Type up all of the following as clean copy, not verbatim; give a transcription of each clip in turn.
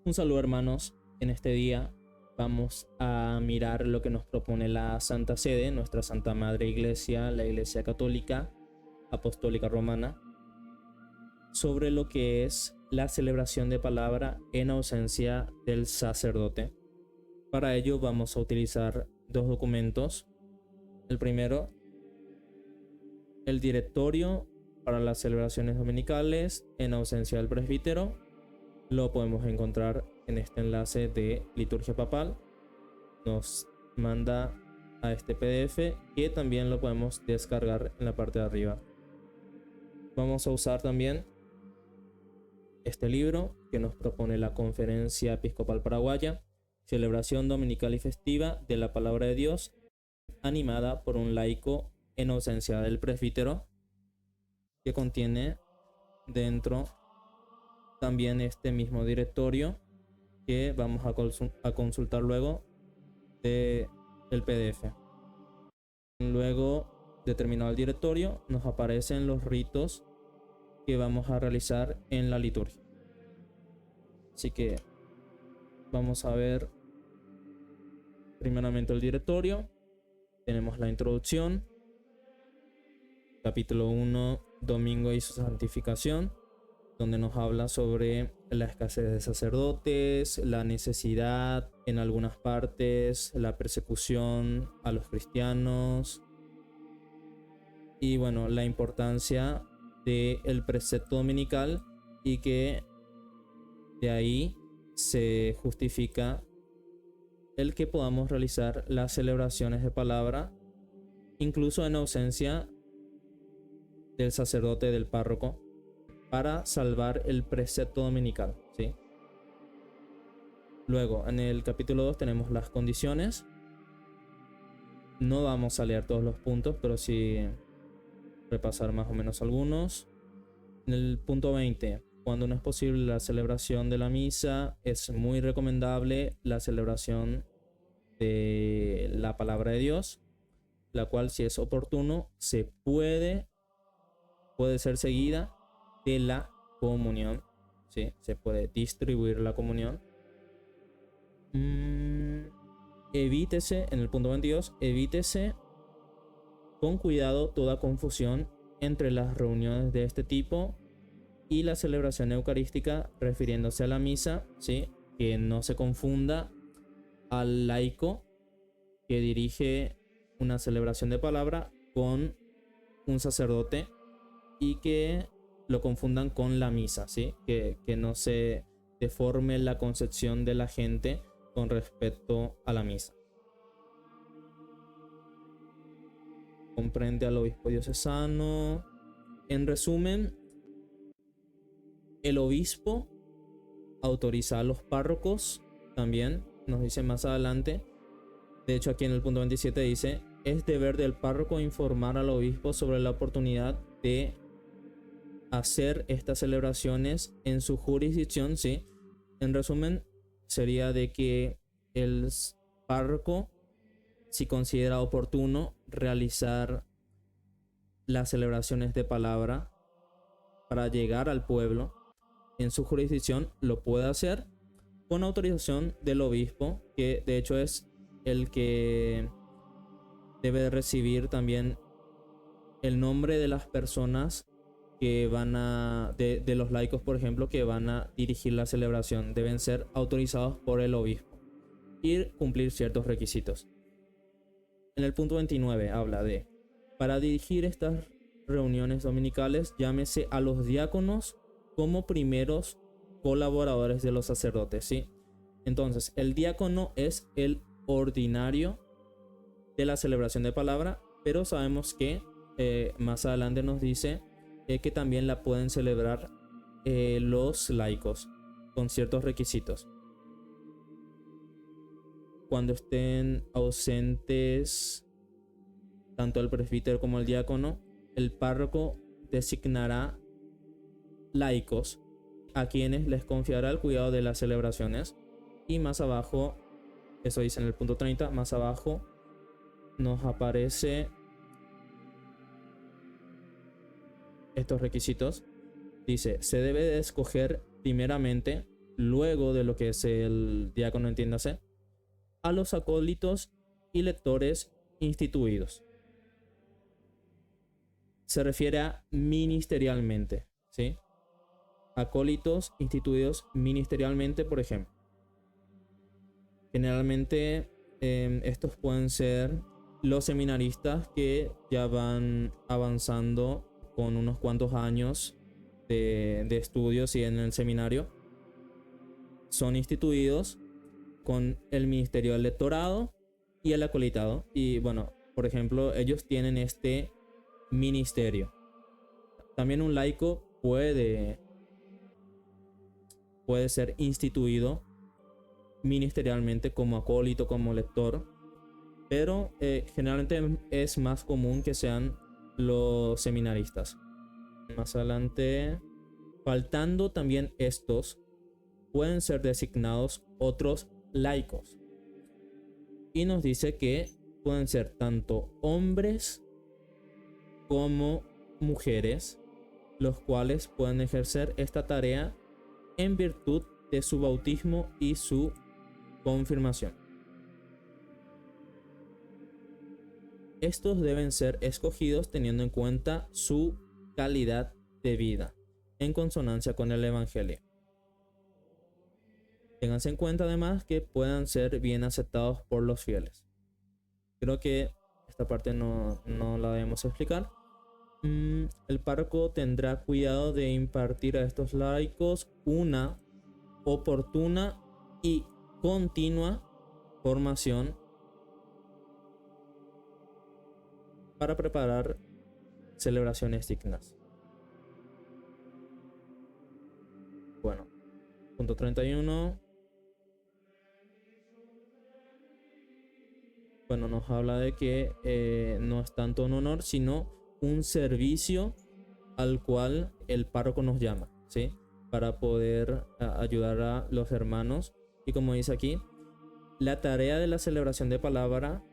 Un saludo, hermanos. En este día vamos a mirar lo que nos propone la Santa Sede, nuestra Santa Madre Iglesia, la Iglesia Católica Apostólica Romana, sobre lo que es la celebración de palabra en ausencia del sacerdote. Para ello vamos a utilizar dos documentos. El primero, el directorio para las celebraciones dominicales en ausencia del presbítero. Lo podemos encontrar en este enlace de Liturgia Papal. Nos manda a este PDF que también lo podemos descargar en la parte de arriba. Vamos a usar también este libro que nos propone la Conferencia Episcopal Paraguaya, Celebración Dominical y Festiva de la Palabra de Dios, animada por un laico en ausencia del presbítero, que contiene dentro también este mismo directorio que vamos a consultar luego del PDF. Luego de terminado el directorio, nos aparecen los ritos que vamos a realizar en la liturgia. Así que vamos a ver primeramente el directorio. Tenemos la introducción, capítulo 1, Domingo y su santificación, donde nos habla sobre la escasez de sacerdotes, la necesidad en algunas partes, la persecución a los cristianos y bueno, la importancia del precepto dominical, y que de ahí se justifica el que podamos realizar las celebraciones de palabra incluso en ausencia del sacerdote, del párroco, para salvar el precepto dominical, ¿sí? Luego, en el capítulo 2 tenemos las condiciones. No vamos a leer todos los puntos, pero sí repasar más o menos algunos. En el punto 20, cuando no es posible la celebración de la misa, es muy recomendable la celebración de la palabra de Dios, la cual, si es oportuno, puede ser seguida de la comunión, ¿sí? Se puede distribuir la comunión. Evítese, en el punto 22, evítese con cuidado toda confusión entre las reuniones de este tipo y la celebración eucarística, refiriéndose a la misa, ¿sí? Que no se confunda al laico que dirige una celebración de palabra con un sacerdote y que lo confundan con la misa, ¿sí? Que no se deforme la concepción de la gente con respecto a la misa. Comprende al obispo diocesano. En resumen, el obispo autoriza a los párrocos también, nos dice más adelante. De hecho, aquí en el punto 27 dice: es deber del párroco informar al obispo sobre la oportunidad de hacer estas celebraciones en su jurisdicción, ¿sí? En resumen, sería de que el párroco, si considera oportuno realizar las celebraciones de palabra para llegar al pueblo en su jurisdicción, lo puede hacer con autorización del obispo, que de hecho es el que debe de recibir también el nombre de las personas que van a, de los laicos, por ejemplo, que van a dirigir la celebración. Deben ser autorizados por el obispo y cumplir ciertos requisitos. En el punto 29 habla de: para dirigir estas reuniones dominicales, llámese a los diáconos como primeros colaboradores de los sacerdotes, ¿sí? Entonces, el diácono es el ordinario de la celebración de palabra, pero sabemos que más adelante nos dice que también la pueden celebrar los laicos con ciertos requisitos. Cuando estén ausentes tanto el presbítero como el diácono, el párroco designará laicos a quienes les confiará el cuidado de las celebraciones. Y más abajo, eso dice en el punto 30, más abajo nos aparece estos requisitos. Dice: se debe de escoger primeramente luego de lo que es el diácono, entiéndase, a los acólitos y lectores instituidos. Se refiere a ministerialmente, ¿sí? Acólitos instituidos ministerialmente, por ejemplo. Generalmente estos pueden ser los seminaristas que ya van avanzando con unos cuantos años de estudios y en el seminario. Son instituidos con el ministerio del lectorado y el acolitado. Y bueno, por ejemplo, ellos tienen este ministerio. También un laico puede ser instituido ministerialmente como acólito, como lector, pero generalmente es más común que sean los seminaristas. Más adelante, faltando también estos, pueden ser designados otros laicos. Y nos dice que pueden ser tanto hombres como mujeres, los cuales pueden ejercer esta tarea en virtud de su bautismo y su confirmación. Estos deben ser escogidos teniendo en cuenta su calidad de vida, en consonancia con el Evangelio. Ténganse en cuenta además que puedan ser bien aceptados por los fieles. Creo que esta parte no la debemos explicar. El párroco tendrá cuidado de impartir a estos laicos una oportuna y continua formación para preparar celebraciones dignas. Bueno, punto 31. Bueno, nos habla de que no es tanto un honor, sino un servicio al cual el párroco nos llama, ¿sí? Para poder ayudar a los hermanos. Y como dice aquí, la tarea de la celebración de palabra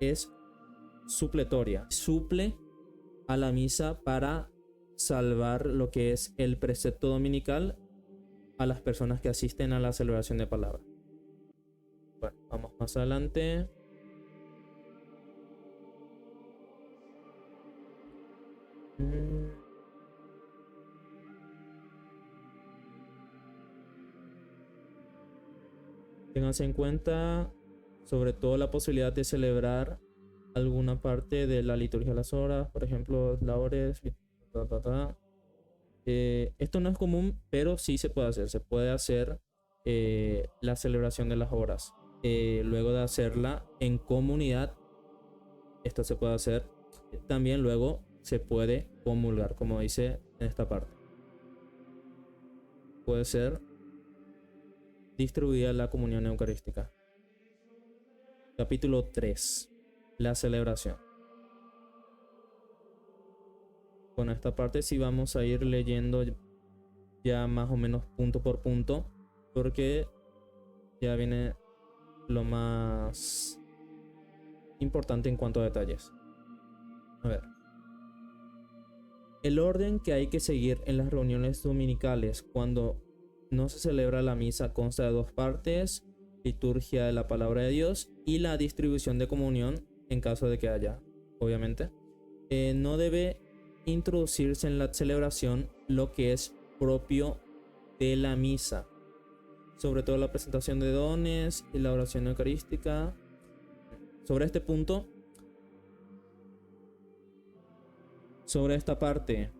es supletoria. Suple a la misa para salvar lo que es el precepto dominical a las personas que asisten a la celebración de palabra. Bueno, vamos más adelante. Ténganse en cuenta sobre todo la posibilidad de celebrar alguna parte de la liturgia de las horas, por ejemplo, labores. Esto no es común, pero sí se puede hacer. Se puede hacer la celebración de las horas. Luego de hacerla en comunidad, esto se puede hacer. También luego se puede comulgar, como dice en esta parte. Puede ser distribuida la comunión eucarística. Capítulo 3. La celebración. Con esta parte sí vamos a ir leyendo ya más o menos punto por punto, porque ya viene lo más importante en cuanto a detalles. A ver. El orden que hay que seguir en las reuniones dominicales cuando no se celebra la misa consta de dos partes: liturgia de la palabra de Dios y la distribución de comunión en caso de que haya, obviamente. No debe introducirse en la celebración lo que es propio de la misa, sobre todo la presentación de dones y la oración eucarística. Sobre este punto, sobre esta parte,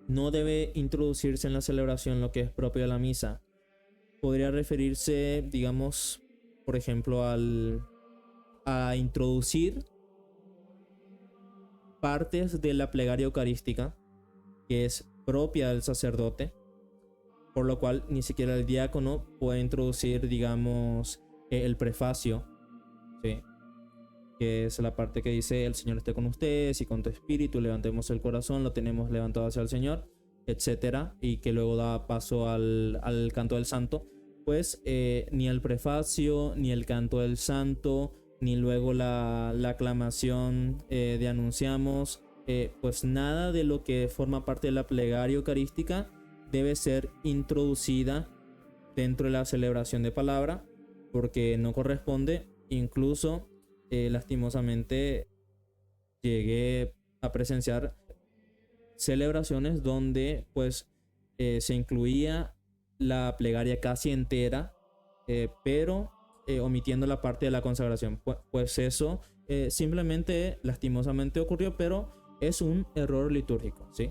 no debe introducirse en la celebración lo que es propio de la misa. Podría referirse, digamos, por ejemplo, a introducir partes de la plegaria eucarística que es propia del sacerdote, por lo cual ni siquiera el diácono puede introducir, digamos, el prefacio, ¿sí? Que es la parte que dice: el Señor esté con ustedes y con tu espíritu, levantemos el corazón, lo tenemos levantado hacia el Señor, etcétera, y que luego da paso al canto del santo. Pues ni el prefacio, ni el canto del santo, ni luego la aclamación de anunciamos, pues nada de lo que forma parte de la plegaria eucarística debe ser introducida dentro de la celebración de palabra, porque no corresponde. Incluso, lastimosamente, llegué a presenciar celebraciones donde pues se incluía la plegaria casi entera, pero omitiendo la parte de la consagración. Pues eso simplemente, lastimosamente ocurrió, pero es un error litúrgico, ¿sí?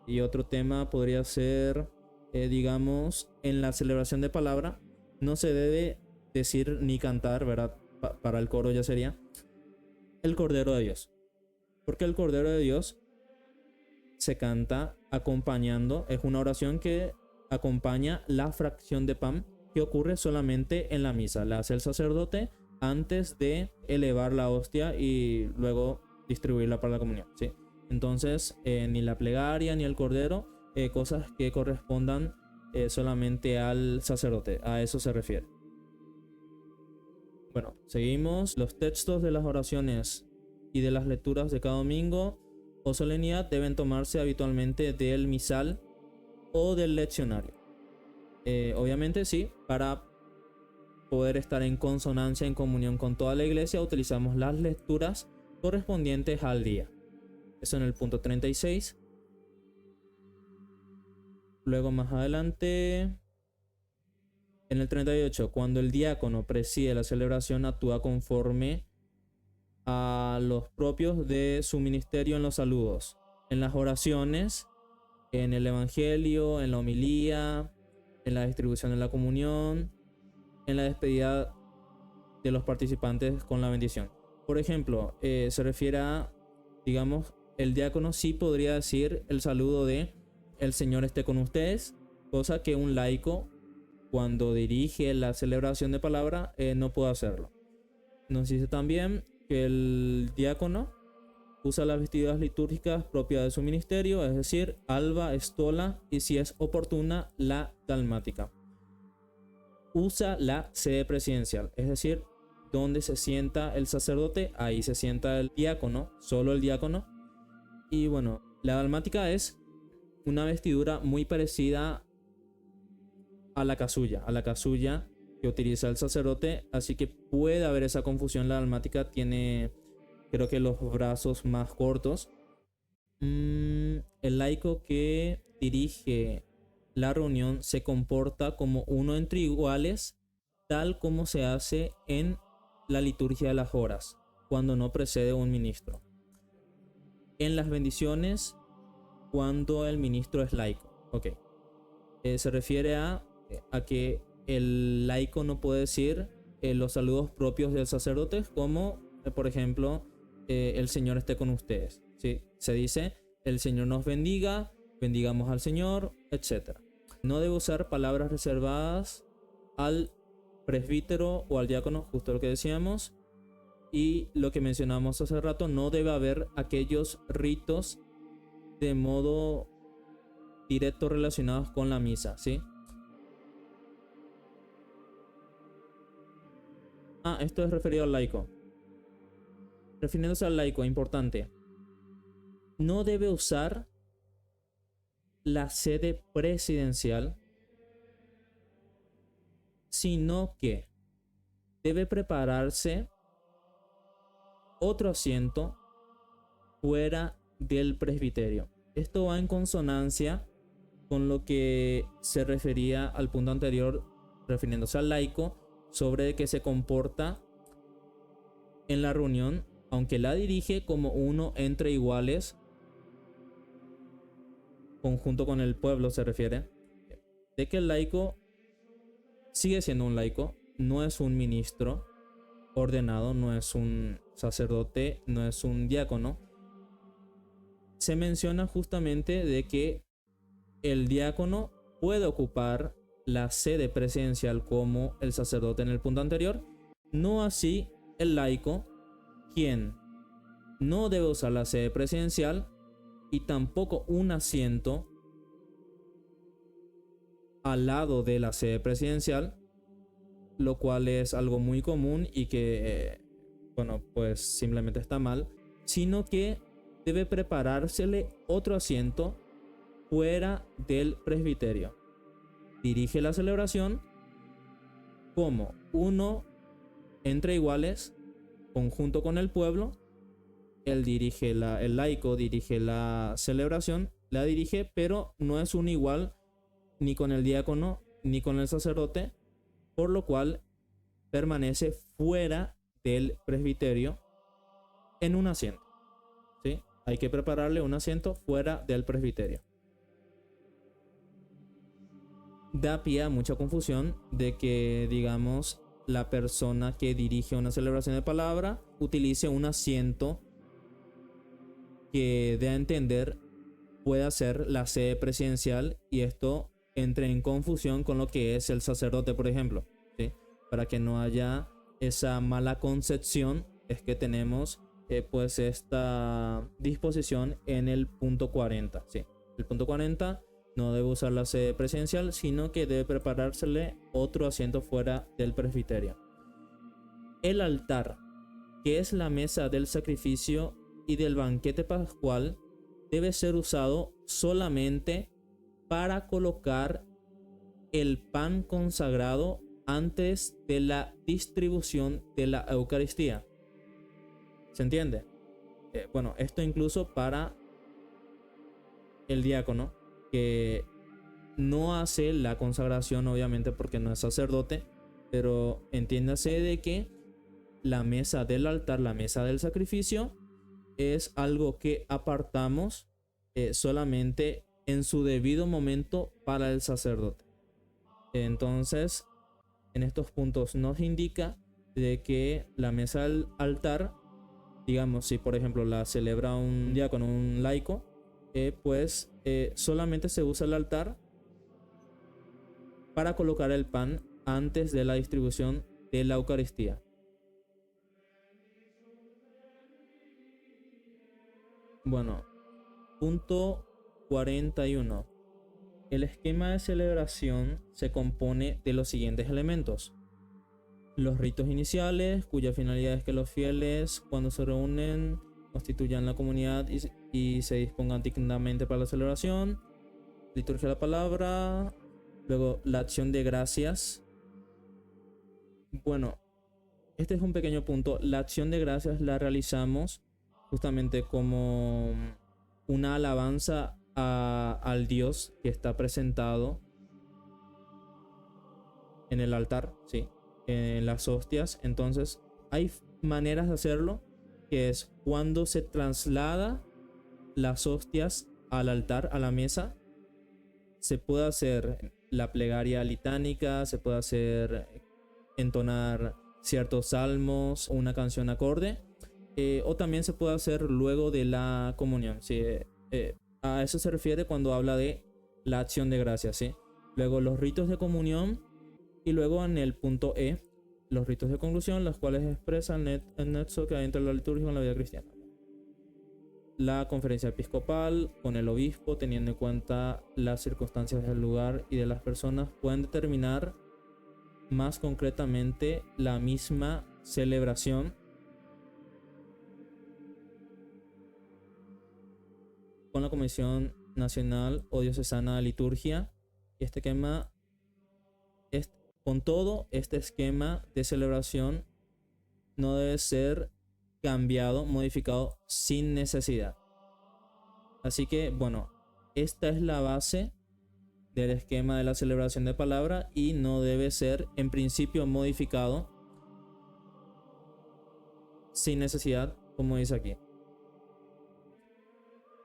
Y otro tema podría ser, digamos, en la celebración de palabra no se debe decir ni cantar, ¿verdad? Para el coro ya sería el Cordero de Dios, porque el Cordero de Dios se canta acompañando, es una oración que acompaña la fracción de pan que ocurre solamente en la misa, la hace el sacerdote antes de elevar la hostia y luego distribuirla para la comunión, ¿sí? Entonces, ni la plegaria ni el cordero, cosas que correspondan solamente al sacerdote, a eso se refiere. Bueno, seguimos. Los textos de las oraciones y de las lecturas de cada domingo o solemnidad deben tomarse habitualmente del misal o del leccionario. Obviamente sí, para poder estar en consonancia, en comunión con toda la iglesia, utilizamos las lecturas correspondientes al día. Eso en el punto 36. Luego más adelante, en el 38, cuando el diácono preside la celebración, actúa conforme a los propios de su ministerio en los saludos, en las oraciones, en el evangelio, en la homilía, en la distribución de la comunión, en la despedida de los participantes con la bendición. Por ejemplo, se refiere a, digamos, el diácono sí podría decir el saludo de el Señor esté con ustedes, cosa que un laico cuando dirige la celebración de palabra no puede hacerlo. Nos dice también que el diácono usa las vestiduras litúrgicas propias de su ministerio, es decir, alba, estola y, si es oportuna, la dalmática. Usa la sede presidencial, es decir, donde se sienta el sacerdote, ahí se sienta el diácono, solo el diácono. Y bueno, la dalmática es una vestidura muy parecida a la casulla que utiliza el sacerdote, así que puede haber esa confusión. La dalmática tiene, creo que, los brazos más cortos. El laico que dirige la reunión se comporta como uno entre iguales, tal como se hace en la liturgia de las horas, cuando no precede un ministro. En las bendiciones, cuando el ministro es laico. Ok. Se refiere a que el laico no puede decir los saludos propios del sacerdote, como por ejemplo, el Señor esté con ustedes, ¿sí? Se dice el Señor nos bendiga, bendigamos al Señor, etc. No debe usar palabras reservadas al presbítero o al diácono, justo lo que decíamos. Y lo que mencionamos hace rato, no debe haber aquellos ritos de modo directo relacionados con la misa, ¿sí? Esto es referido al laico. Refiriéndose al laico, importante. No debe usar la sede presidencial, sino que debe prepararse otro asiento fuera del presbiterio. Esto va en consonancia con lo que se refería al punto anterior, refiriéndose al laico, sobre que se comporta en la reunión, aunque la dirige, como uno entre iguales, conjunto con el pueblo se refiere, de que el laico sigue siendo un laico, no es un ministro ordenado, no es un sacerdote, no es un diácono. Se menciona justamente de que el diácono puede ocupar la sede presidencial como el sacerdote en el punto anterior, no así el laico, quien no debe usar la sede presidencial y tampoco un asiento al lado de la sede presidencial, lo cual es algo muy común y que, bueno, pues simplemente está mal, sino que debe preparársele otro asiento fuera del presbiterio. Dirige la celebración como uno entre iguales, conjunto con el pueblo, él dirige el laico dirige la celebración, la dirige, pero no es un igual ni con el diácono ni con el sacerdote, por lo cual permanece fuera del presbiterio en un asiento, ¿sí? Hay que prepararle un asiento fuera del presbiterio. Da pie a mucha confusión de que, digamos, la persona que dirige una celebración de palabra utilice un asiento que dé a entender pueda ser la sede presidencial, y esto entre en confusión con lo que es el sacerdote, por ejemplo, ¿sí? Para que no haya esa mala concepción, es que tenemos pues esta disposición en el punto 40, ¿sí? El punto 40 no debe usar la sede presidencial, sino que debe preparársele otro asiento fuera del presbiterio. El altar, que es la mesa del sacrificio y del banquete pascual, debe ser usado solamente para colocar el pan consagrado antes de la distribución de la Eucaristía. ¿Se entiende? Bueno, esto incluso para el diácono, que no hace la consagración, obviamente, porque no es sacerdote, pero entiéndase de que la mesa del altar, la mesa del sacrificio, es algo que apartamos solamente en su debido momento para el sacerdote. Entonces, en estos puntos nos indica de que la mesa del altar, digamos, si por ejemplo la celebra un diácono, un laico, pues solamente se usa el altar para colocar el pan antes de la distribución de la Eucaristía. Bueno, punto 41. El esquema de celebración se compone de los siguientes elementos: los ritos iniciales, cuya finalidad es que los fieles, cuando se reúnen, constituyan la comunidad y se dispongan dignamente para la celebración. Liturgia de la palabra. Luego, la acción de gracias. Bueno, este es un pequeño punto. La acción de gracias la realizamos justamente como una alabanza al Dios que está presentado en el altar, ¿sí? En las hostias. Entonces, hay maneras de hacerlo, que es cuando se traslada las hostias al altar, a la mesa. Se puede hacer la plegaria litánica, se puede hacer entonar ciertos salmos o una canción acorde, o también se puede hacer luego de la comunión, ¿sí? A eso se refiere cuando habla de la acción de gracias, ¿sí? Luego los ritos de comunión, y luego en el punto E, los ritos de conclusión, los cuales expresan el nexo que hay entre la liturgia y la vida cristiana. La conferencia episcopal con el obispo, teniendo en cuenta las circunstancias del lugar y de las personas, pueden determinar más concretamente la misma celebración. Con la Comisión Nacional o Diocesana de Liturgia, y este esquema, con todo, este esquema de celebración no debe ser cambiado, modificado sin necesidad. Así que, bueno, esta es la base del esquema de la celebración de palabra y no debe ser en principio modificado sin necesidad, como dice aquí.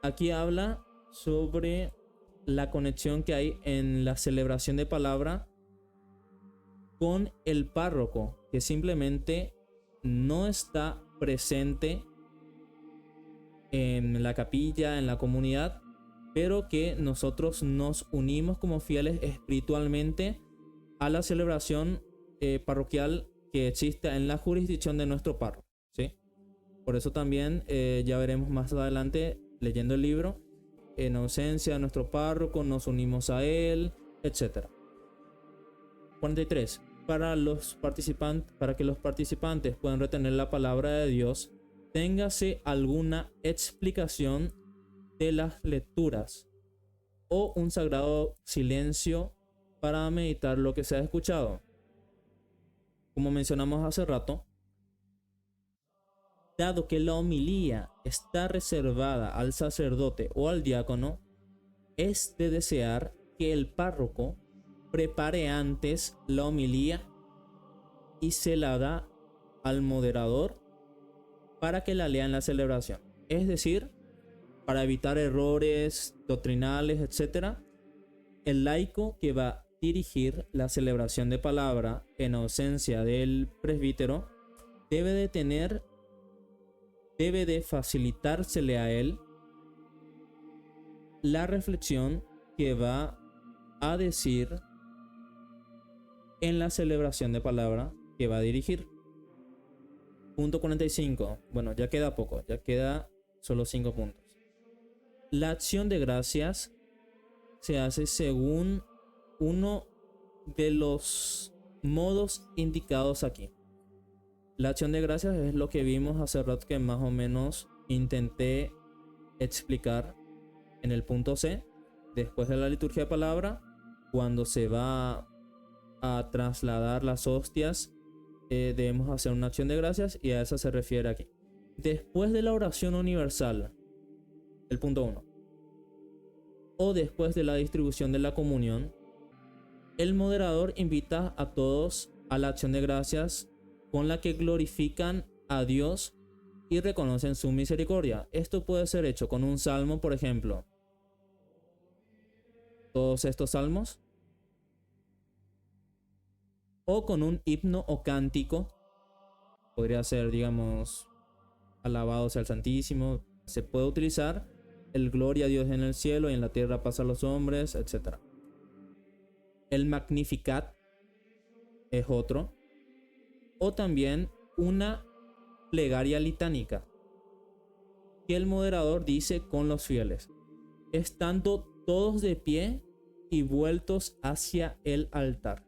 Aquí habla sobre la conexión que hay en la celebración de palabra con el párroco, que simplemente no está presente en la capilla, en la comunidad, pero que nosotros nos unimos como fieles espiritualmente a la celebración parroquial que existe en la jurisdicción de nuestro párroco, ¿sí? Por eso también ya veremos más adelante, leyendo el libro, en ausencia de nuestro párroco nos unimos a él, etc. 43. Para que los participantes puedan retener la palabra de Dios, téngase alguna explicación de las lecturas o un sagrado silencio para meditar lo que se ha escuchado. como mencionamos hace rato, dado que la homilía está reservada al sacerdote o al diácono, es de desear que el párroco prepare antes la homilía y se la da al moderador para que la lea en la celebración. Es decir, para evitar errores doctrinales, etc., el laico que va a dirigir la celebración de palabra en ausencia del presbítero debe de facilitársele a él la reflexión que va a decir en la celebración de palabra que va a dirigir. Punto 45. Bueno, ya queda poco, ya queda solo 5 puntos. La acción de gracias se hace según uno de los modos indicados aquí. La acción de gracias es lo que vimos hace rato, que más o menos intenté explicar en el punto C. Después de la liturgia de palabra, cuando se va a trasladar las hostias, debemos hacer una acción de gracias, y a esa se refiere aquí. Después de la oración universal, el punto 1, o después de la distribución de la comunión, el moderador invita a todos a la acción de gracias con la que glorifican a Dios y reconocen su misericordia. Esto puede ser hecho con un salmo, por ejemplo. Todos estos salmos. O con un himno o cántico. Podría ser, digamos, alabado sea el Santísimo. Se puede utilizar el gloria a Dios en el cielo y en la tierra paz a los hombres, etc. El Magnificat es otro. O también una plegaria litánica que el moderador dice con los fieles, estando todos de pie y vueltos hacia el altar.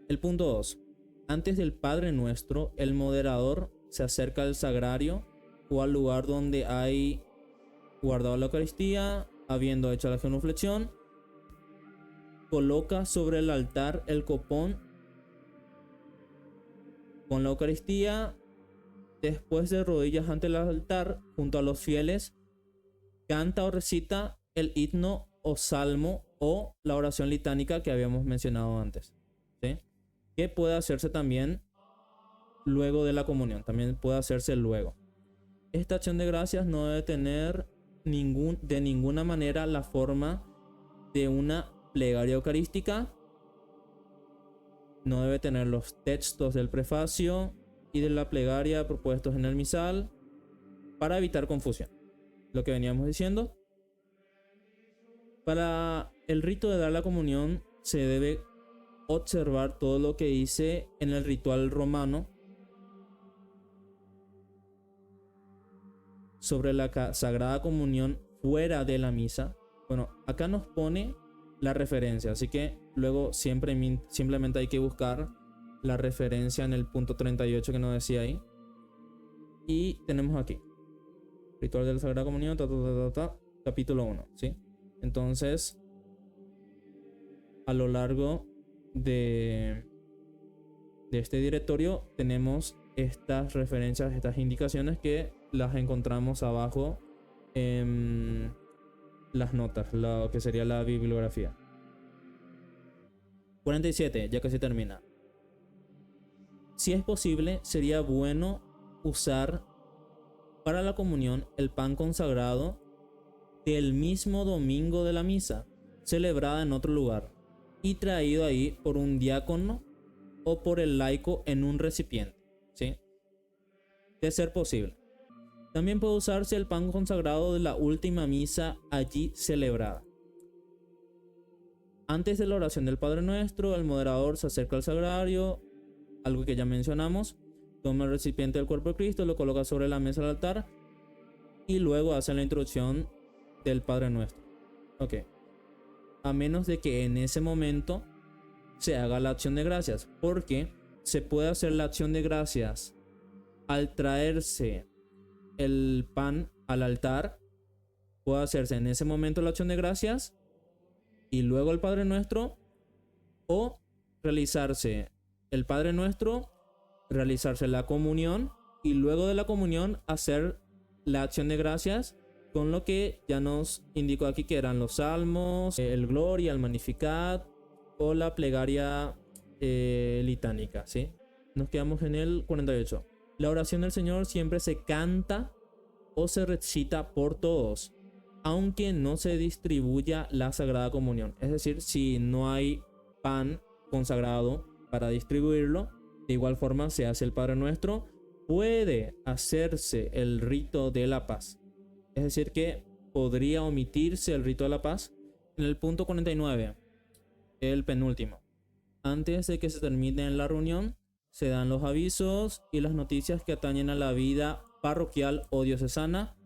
El punto 2. Antes del Padre Nuestro, el moderador se acerca al sagrario o al lugar donde hay guardado la Eucaristía, habiendo hecho la genuflexión, coloca sobre el altar el copón con la Eucaristía, después de rodillas ante el altar, junto a los fieles, canta o recita el himno o salmo o la oración litánica que habíamos mencionado antes, ¿sí? Que puede hacerse también luego de la comunión, también puede hacerse luego. Esta acción de gracias no debe tener de ninguna manera la forma de una plegaria eucarística. No debe tener los textos del prefacio y de la plegaria propuestos en el misal, para evitar confusión. Lo que veníamos diciendo. Para el rito de dar la comunión se debe observar todo lo que dice en el ritual romano sobre la Sagrada Comunión fuera de la misa. Bueno, acá nos pone la referencia, así que luego simplemente hay que buscar la referencia en el punto 38 que nos decía ahí. Y tenemos aquí ritual de la Sagrada Comunión, capítulo 1, ¿sí? Entonces, a lo largo de este directorio tenemos estas referencias, estas indicaciones, que las encontramos abajo en las notas, lo que sería la bibliografía. 47, ya casi termina. Si es posible, sería bueno usar para la comunión el pan consagrado del mismo domingo de la misa, celebrada en otro lugar, y traído ahí por un diácono o por el laico en un recipiente, ¿sí? De ser posible. También puede usarse el pan consagrado de la última misa allí celebrada. Antes de la oración del Padre Nuestro, el moderador se acerca al sagrario, algo que ya mencionamos, toma el recipiente del cuerpo de Cristo, lo coloca sobre la mesa del altar y luego hace la introducción del Padre Nuestro. Ok. A menos de que en ese momento se haga la acción de gracias, porque se puede hacer la acción de gracias al traerse el pan al altar. Puede hacerse en ese momento la acción de gracias y luego el Padre Nuestro, o realizarse el Padre Nuestro, realizarse la comunión y luego de la comunión hacer la acción de gracias con lo que ya nos indicó aquí que eran los salmos, el Gloria, el Magnificat o la plegaria litánica, ¿sí? Nos quedamos en el 48. La oración del Señor siempre se canta o se recita por todos, aunque no se distribuya la Sagrada Comunión. Es decir, si no hay pan consagrado para distribuirlo, de igual forma se hace el Padre Nuestro, puede hacerse el rito de la paz. Es decir, que podría omitirse el rito de la paz. En el punto 49, el penúltimo. Antes de que se termine la reunión, se dan los avisos y las noticias que atañen a la vida parroquial o diocesana.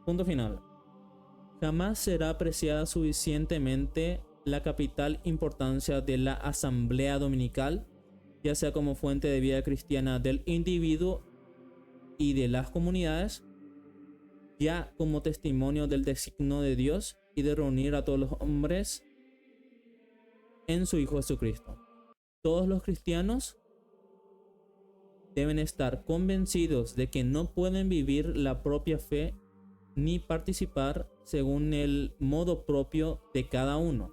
Punto final. Jamás será apreciada suficientemente la capital importancia de la asamblea dominical, ya sea como fuente de vida cristiana del individuo y de las comunidades, ya como testimonio del designio de Dios y de reunir a todos los hombres en su Hijo Jesucristo. Todos los cristianos deben estar convencidos de que no pueden vivir la propia fe ni participar según el modo propio de cada uno.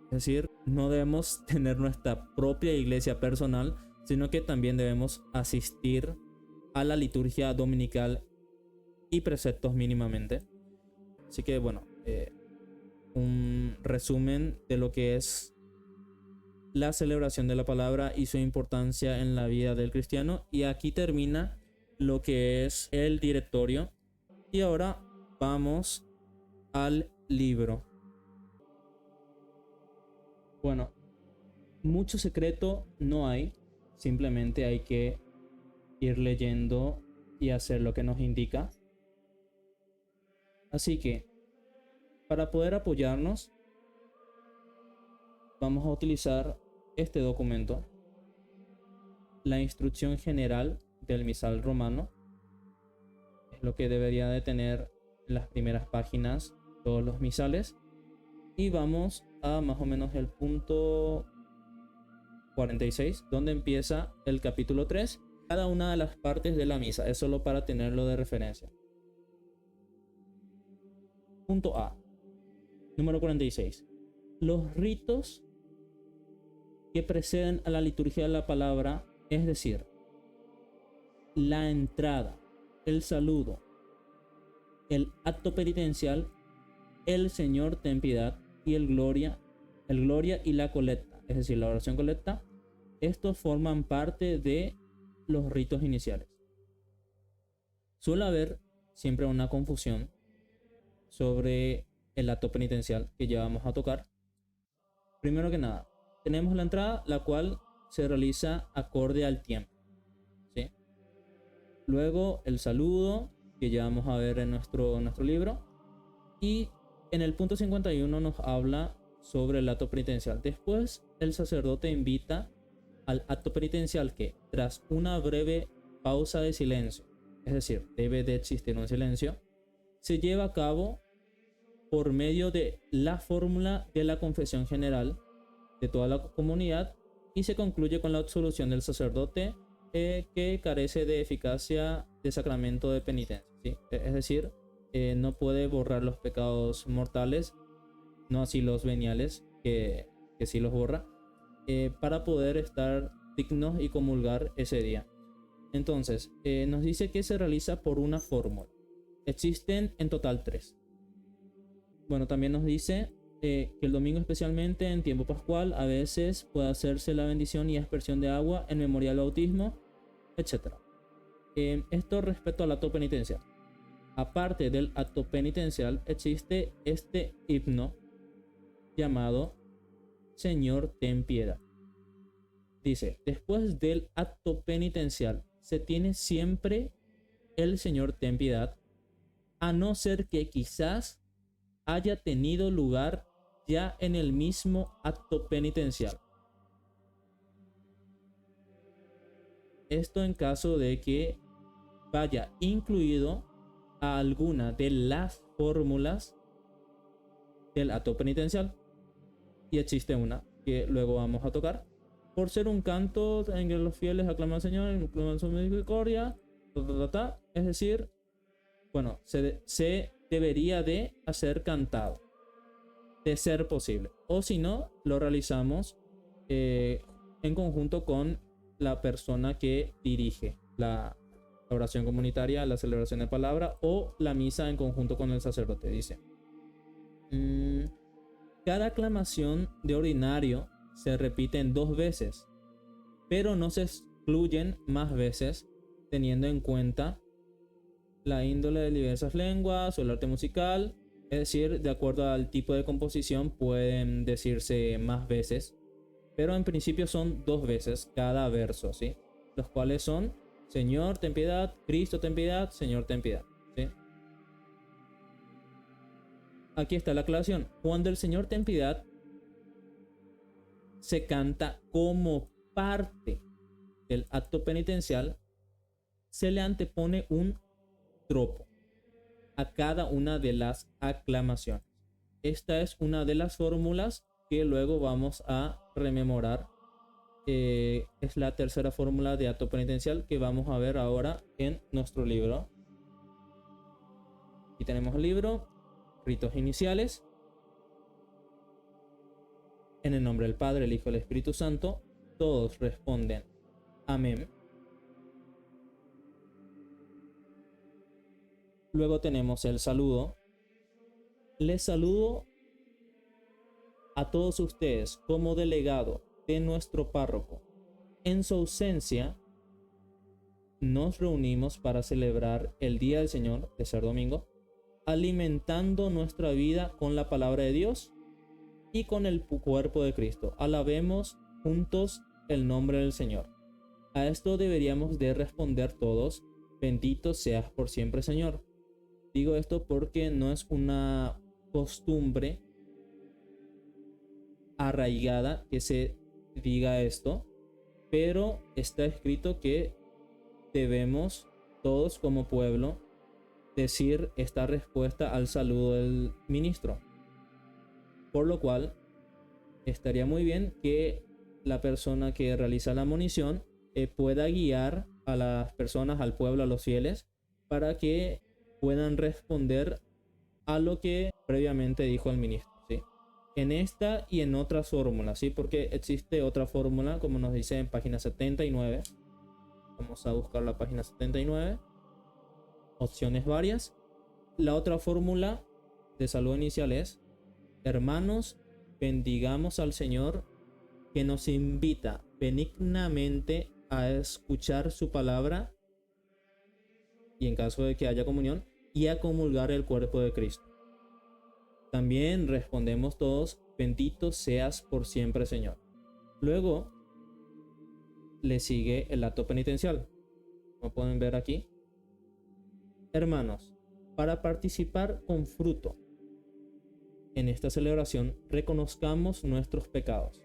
Es decir, no debemos tener nuestra propia iglesia personal, sino que también debemos asistir a la liturgia dominical y preceptos mínimamente. Así que bueno, un resumen de lo que es la celebración de la palabra y su importancia en la vida del cristiano. Y aquí termina lo que es el directorio. Y ahora vamos al libro. Bueno, mucho secreto no hay, simplemente hay que ir leyendo y hacer lo que nos indica. Así que, para poder apoyarnos, vamos a utilizar este documento, la instrucción general del misal romano. Es lo que debería de tener en las primeras páginas todos los misales. Y vamos a más o menos el punto 46, donde empieza el capítulo 3, cada una de las partes de la misa. Es solo para tenerlo de referencia. Punto A, número 46. Los ritos que preceden a la liturgia de la palabra, es decir, la entrada, el saludo, el acto penitencial, el Señor ten piedad y el gloria y la colecta, es decir, la oración colecta, estos forman parte de los ritos iniciales. Suele haber siempre una confusión sobre el acto penitencial que ya vamos a tocar. Primero que nada, tenemos la entrada, la cual se realiza acorde al tiempo, ¿sí? Luego el saludo, que ya vamos a ver en nuestro libro. Y en el punto 51 nos habla sobre el acto penitencial. Después el sacerdote invita al acto penitencial que, tras una breve pausa de silencio, es decir, debe de existir un silencio, se lleva a cabo por medio de la fórmula de la confesión general de toda la comunidad y se concluye con la absolución del sacerdote, que carece de eficacia de sacramento de penitencia, ¿sí? Es decir, no puede borrar los pecados mortales, no así los veniales, que sí los borra, para poder estar dignos y comulgar ese día. Entonces, nos dice que se realiza por una fórmula. Existen en total 3. Bueno, también nos dice que el domingo, especialmente en tiempo pascual, a veces puede hacerse la bendición y aspersión de agua en memoria del bautismo, etc. Esto respecto al acto penitencial. Aparte del acto penitencial, existe este himno llamado Señor ten piedad. Dice, después del acto penitencial se tiene siempre el Señor ten piedad, a no ser que quizás haya tenido lugar ya en el mismo acto penitencial. Esto en caso de que vaya incluido a alguna de las fórmulas del acto penitencial. Y existe una que luego vamos a tocar. Por ser un canto en que los fieles aclaman al Señor, aclaman su misericordia, es decir, bueno, se debería de hacer cantado, de ser posible. O si no, lo realizamos en conjunto con la persona que dirige la oración comunitaria, la celebración de palabra o la misa en conjunto con el sacerdote. Dice, cada aclamación de ordinario se repiten 2 veces, pero no se excluyen más veces teniendo en cuenta la índole de diversas lenguas o el arte musical. Es decir, de acuerdo al tipo de composición pueden decirse más veces, pero en principio son 2 veces cada verso, ¿sí? Los cuales son Señor, ten piedad, Cristo, ten piedad, Señor, ten piedad, ¿sí? Aquí está la aclaración. Cuando el Señor ten piedad se canta como parte del acto penitencial, se le antepone un tropo a cada una de las aclamaciones. Esta es una de las fórmulas que luego vamos a rememorar. Es la tercera fórmula de acto penitencial que vamos a ver ahora en nuestro libro. Aquí tenemos el libro, ritos iniciales. En el nombre del Padre, el Hijo y el Espíritu Santo, todos responden amén. Luego tenemos el saludo. Les saludo a todos ustedes como delegado de nuestro párroco. En su ausencia, nos reunimos para celebrar el Día del Señor, de ser domingo, alimentando nuestra vida con la palabra de Dios y con el cuerpo de Cristo. Alabemos juntos el nombre del Señor. A esto deberíamos de responder todos: bendito seas por siempre, Señor. Digo esto porque no es una costumbre arraigada que se diga esto, pero está escrito que debemos todos como pueblo decir esta respuesta al saludo del ministro. Por lo cual estaría muy bien que la persona que realiza la monición pueda guiar a las personas, al pueblo, a los fieles, para que puedan responder a lo que previamente dijo el ministro, ¿sí? En esta y en otras fórmulas, ¿sí? Porque existe otra fórmula, como nos dice en página 79. Vamos a buscar la página 79. Opciones varias. La otra fórmula de saludo inicial es: hermanos, bendigamos al Señor, que nos invita benignamente a escuchar su palabra y, en caso de que haya comunión, y a comulgar el cuerpo de Cristo. También respondemos todos: bendito seas por siempre, Señor. Luego le sigue el acto penitencial, como pueden ver aquí. Hermanos, para participar con fruto en esta celebración, reconozcamos nuestros pecados.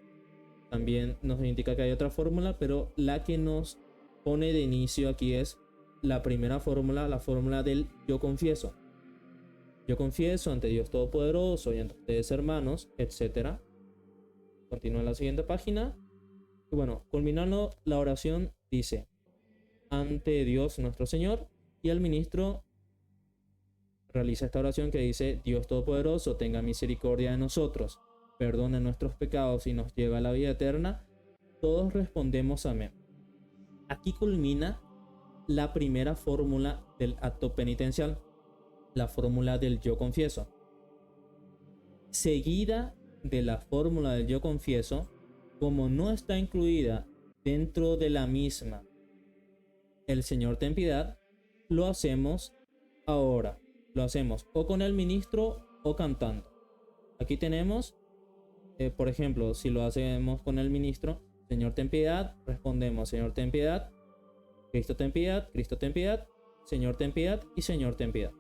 También nos indica que hay otra fórmula, pero la que nos pone de inicio aquí es la primera fórmula, la fórmula del yo confieso. Yo confieso ante Dios Todopoderoso y ante ustedes, hermanos, etc. Continúa en la siguiente página. Y bueno, culminando la oración, dice: ante Dios nuestro Señor. Y el ministro realiza esta oración que dice: Dios Todopoderoso, tenga misericordia de nosotros, perdone nuestros pecados y nos lleve a la vida eterna. Todos respondemos amén. Aquí culmina la primera fórmula del acto penitencial, la fórmula del yo confieso. Seguida de la fórmula del yo confieso, como no está incluida dentro de la misma el Señor ten piedad, lo hacemos ahora. Lo hacemos o con el ministro o cantando. Aquí tenemos, por ejemplo, si lo hacemos con el ministro: Señor ten piedad, respondemos: Señor ten piedad, Cristo ten piedad, Cristo ten piedad, Señor ten piedad y Señor ten piedad.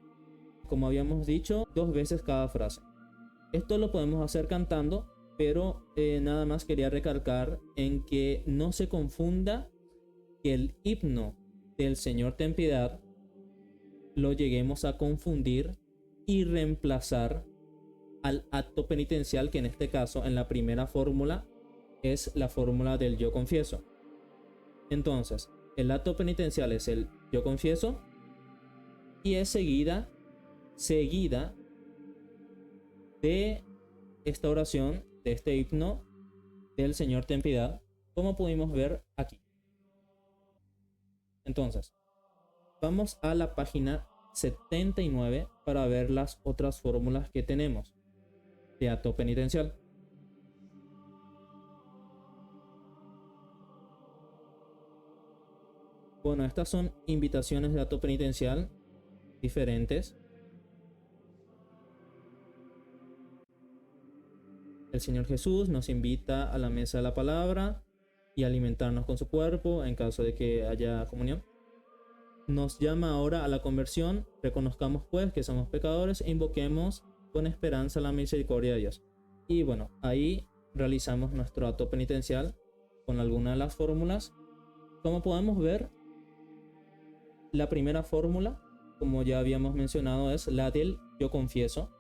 Como habíamos dicho, 2 veces cada frase. Esto lo podemos hacer cantando, pero nada más quería recalcar en que no se confunda que el himno del Señor ten piedad lo lleguemos a confundir y reemplazar al acto penitencial, que en este caso, en la primera fórmula, es la fórmula del yo confieso. Entonces, el acto penitencial es el yo confieso y es seguida de esta oración, de este himno del Señor ten piedad, como pudimos ver aquí. Entonces, vamos a la página 79 para ver las otras fórmulas que tenemos de acto penitencial. Bueno, estas son invitaciones de acto penitencial diferentes. El Señor Jesús nos invita a la mesa de la palabra y alimentarnos con su cuerpo en caso de que haya comunión. Nos llama ahora a la conversión. Reconozcamos pues que somos pecadores e invoquemos con esperanza la misericordia de Dios. Y bueno, ahí realizamos nuestro acto penitencial con alguna de las fórmulas. Como podemos ver, la primera fórmula, como ya habíamos mencionado, es la del yo confieso.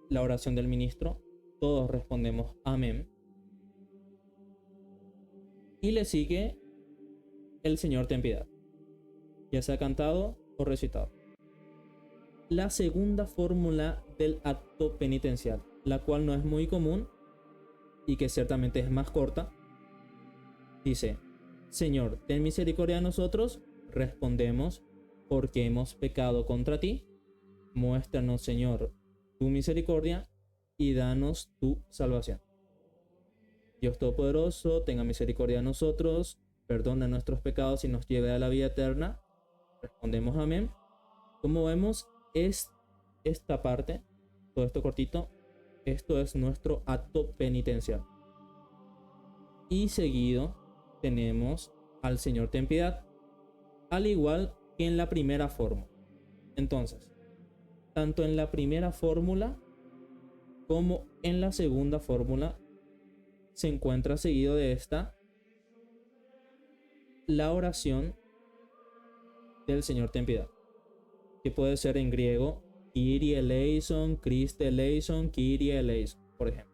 La oración del ministro, todos respondemos amén. Y le sigue el Señor ten piedad, ya sea cantado o recitado. La segunda fórmula del acto penitencial, la cual no es muy común y que ciertamente es más corta, dice: Señor, ten misericordia de nosotros. Respondemos: porque hemos pecado contra ti. Muéstranos, Señor, tu misericordia y danos tu salvación. Dios Todopoderoso, tenga misericordia de nosotros, perdona nuestros pecados y nos lleve a la vida eterna. Respondemos amén. Como vemos, esta parte, todo esto cortito, esto es nuestro acto penitencial. Y seguido tenemos al Señor ten piedad, al igual que en la primera fórmula. Entonces, tanto en la primera fórmula como en la segunda fórmula se encuentra seguido de esta la oración del Señor ten piedad, que puede ser en griego Kyrie eleison, Christe eleison, Kyrie eleison, por ejemplo.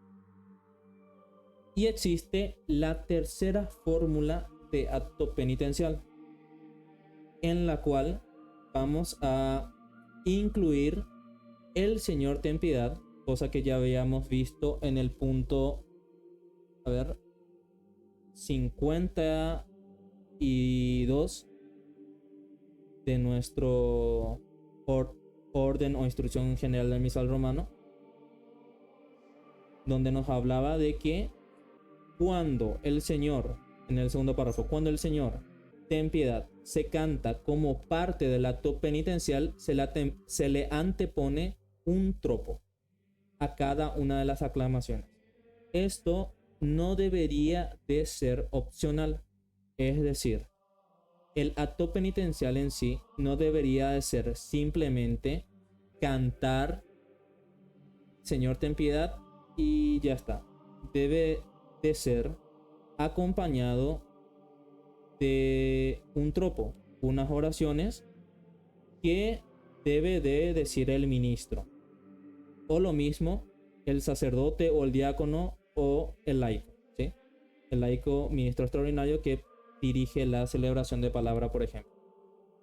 Y existe la tercera fórmula de acto penitencial, en la cual vamos a incluir el Señor ten piedad, cosa que ya habíamos visto en el punto, 52 de nuestro orden o instrucción general del misal romano, donde nos hablaba de que cuando el Señor, en el segundo párrafo, cuando el Señor ten piedad se canta como parte del acto penitencial, se le antepone un tropo a cada una de las aclamaciones. Esto no debería de ser opcional, es decir, el acto penitencial en sí no debería de ser simplemente cantar Señor ten piedad y ya está. Debe de ser acompañado de un tropo, unas oraciones que debe de decir el ministro, o lo mismo el sacerdote o el diácono o el laico, ¿sí? El laico, ministro extraordinario que dirige la celebración de palabra, por ejemplo.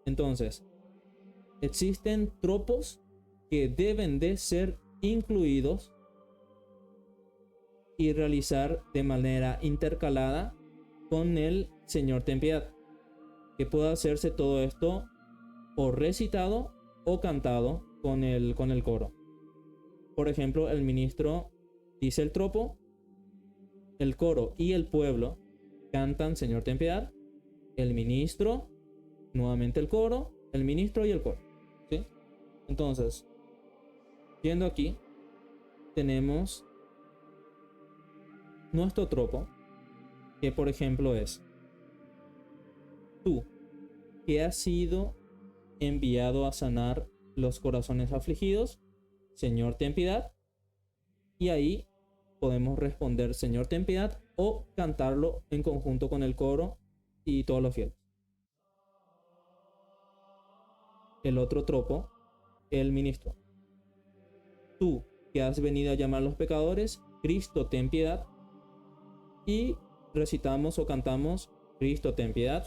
Entonces, existen tropos que deben de ser incluidos y realizar de manera intercalada con el Señor ten piedad, que pueda hacerse todo esto o recitado o cantado con el coro. Por ejemplo, el ministro dice el tropo, el coro y el pueblo cantan Señor ten piedad, el ministro, nuevamente el coro, el ministro y el coro, ¿sí? Entonces, viendo aquí, tenemos nuestro tropo, que por ejemplo es: tú, que has sido enviado a sanar los corazones afligidos, Señor ten piedad. Y ahí podemos responder Señor ten piedad o cantarlo en conjunto con el coro y todos los fieles. El otro tropo, el ministro: tú que has venido a llamar a los pecadores, Cristo, ten piedad. Y recitamos o cantamos, Cristo, ten piedad.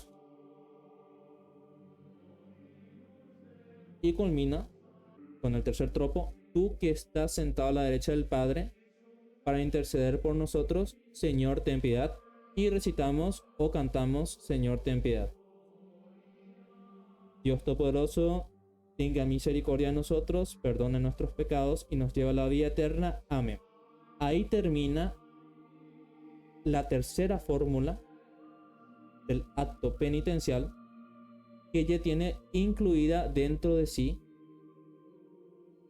Y culmina con el tercer tropo, tú que estás sentado a la derecha del Padre para interceder por nosotros, Señor, ten piedad. Y recitamos o cantamos, Señor, ten piedad. Dios Todopoderoso, tenga misericordia de nosotros, perdone nuestros pecados y nos lleve a la vida eterna. Amén. Ahí termina la tercera fórmula del acto penitencial, que ya tiene incluida dentro de sí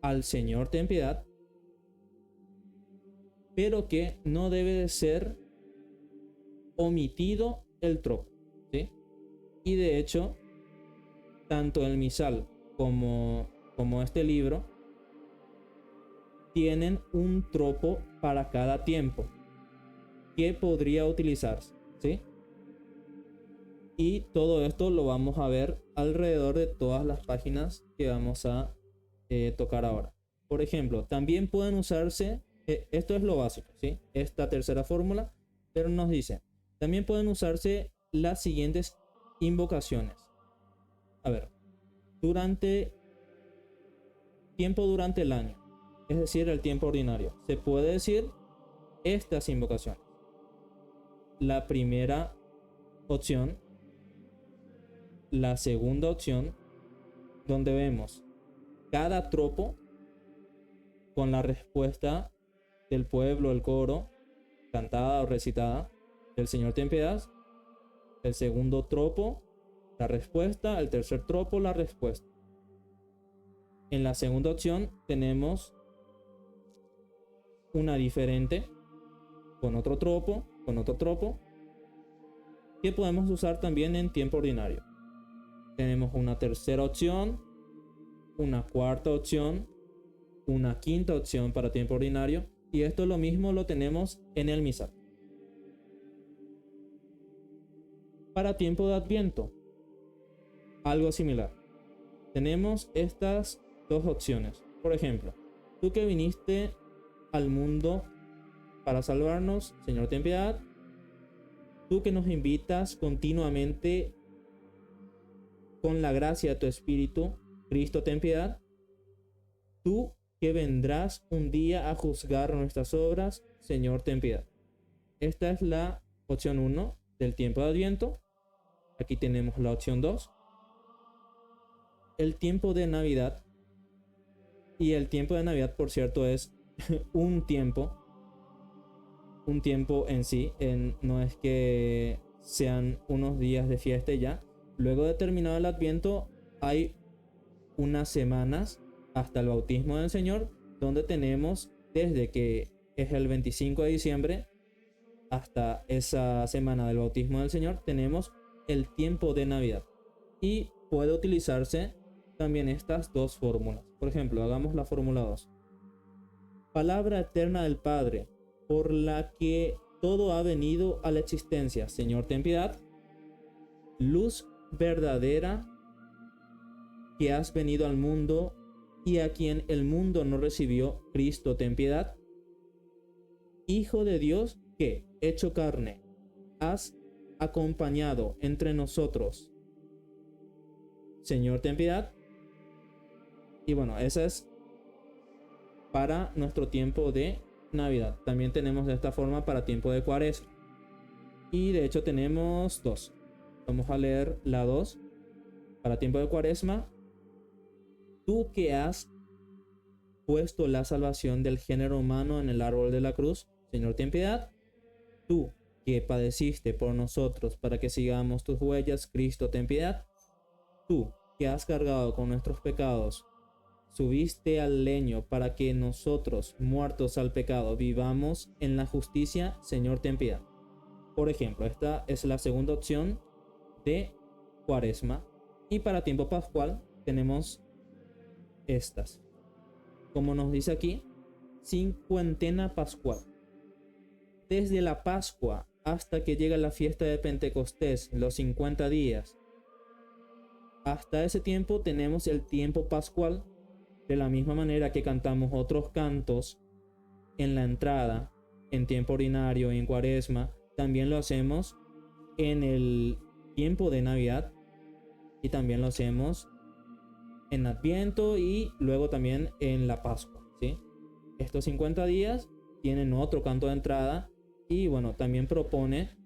al Señor ten piedad, pero que no debe de ser omitido el tropo, ¿sí? Y de hecho, tanto el misal como este libro tienen un tropo para cada tiempo que podría utilizarse, ¿sí? Y todo esto lo vamos a ver alrededor de todas las páginas que vamos a tocar ahora. Por ejemplo, también pueden usarse, esto es lo básico, ¿sí? Esta tercera fórmula, pero nos dice, también pueden usarse las siguientes invocaciones. A ver, durante el año, es decir, el tiempo ordinario, se puede decir estas invocaciones. La primera opción, la segunda opción, donde vemos cada tropo con la respuesta del pueblo, el coro, cantada o recitada, del Señor ten piedad. El segundo tropo, la respuesta. El tercer tropo, la respuesta. En la segunda opción tenemos una diferente, con otro tropo, que podemos usar también en tiempo ordinario. Tenemos una tercera opción, una cuarta opción, una quinta opción para tiempo ordinario, y esto lo mismo lo tenemos en el misal. Para tiempo de Adviento, algo similar. Tenemos estas dos opciones. Por ejemplo, tú que viniste al mundo para salvarnos, Señor, ten piedad. Tú que nos invitas continuamente con la gracia de tu Espíritu, Cristo, ten piedad. Tú que vendrás un día a juzgar nuestras obras, Señor, ten piedad. Esta es la opción 1 del tiempo de Adviento. Aquí tenemos la opción 2. El tiempo de Navidad. Y el tiempo de Navidad, por cierto, es un tiempo en sí. No es que sean unos días de fiesta y ya. Luego de terminado el Adviento, hay unas semanas hasta el bautismo del Señor, donde tenemos desde que es el 25 de diciembre hasta esa semana del bautismo del Señor, tenemos el tiempo de Navidad. Y puede utilizarse también estas dos fórmulas. Por ejemplo, hagamos la fórmula 2. Palabra eterna del Padre, por la que todo ha venido a la existencia, Señor, ten piedad. Luz verdadera que has venido al mundo y a quien el mundo no recibió, Cristo, ten piedad. Hijo de Dios que, hecho carne, has acompañado entre nosotros, Señor, ten piedad. Y bueno, esa es para nuestro tiempo de Navidad. También tenemos de esta forma para tiempo de Cuaresma. Y de hecho tenemos dos. Vamos a leer la 2. Para tiempo de Cuaresma. Tú que has puesto la salvación del género humano en el árbol de la cruz, Señor, ten piedad. Tú que padeciste por nosotros para que sigamos tus huellas, Cristo, ten piedad. Tú que has cargado con nuestros pecados, subiste al leño para que nosotros, muertos al pecado, vivamos en la justicia, Señor, ten piedad. Por ejemplo, esta es la segunda opción de Cuaresma. Y para tiempo pascual tenemos estas. Como nos dice aquí, cincuentena pascual. Desde la Pascua hasta que llega la fiesta de Pentecostés, los 50 días. Hasta ese tiempo tenemos el tiempo pascual, De la misma manera que cantamos otros cantos en la entrada, en tiempo ordinario, en Cuaresma, también lo hacemos en el tiempo de Navidad y también lo hacemos en Adviento y luego también en la Pascua, ¿sí? Estos 50 días tienen otro canto de entrada y bueno, también propone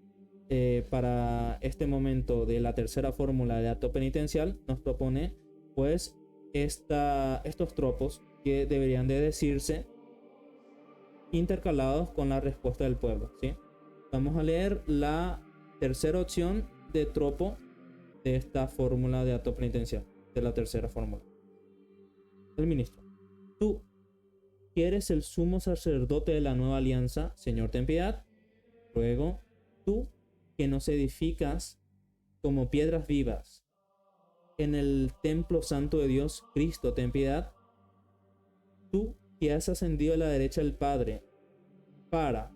para este momento de la tercera fórmula de acto penitencial, nos propone pues estos tropos que deberían de decirse intercalados con la respuesta del pueblo, ¿sí? Vamos a leer la tercera opción de tropo de esta fórmula de acto penitencial, de la tercera fórmula. El ministro: tú, que eres el sumo sacerdote de la nueva alianza, Señor, ten piedad. Luego, tú, que nos edificas como piedras vivas en el templo santo de Dios, Cristo, ten piedad. Tú, que has ascendido a la derecha del Padre para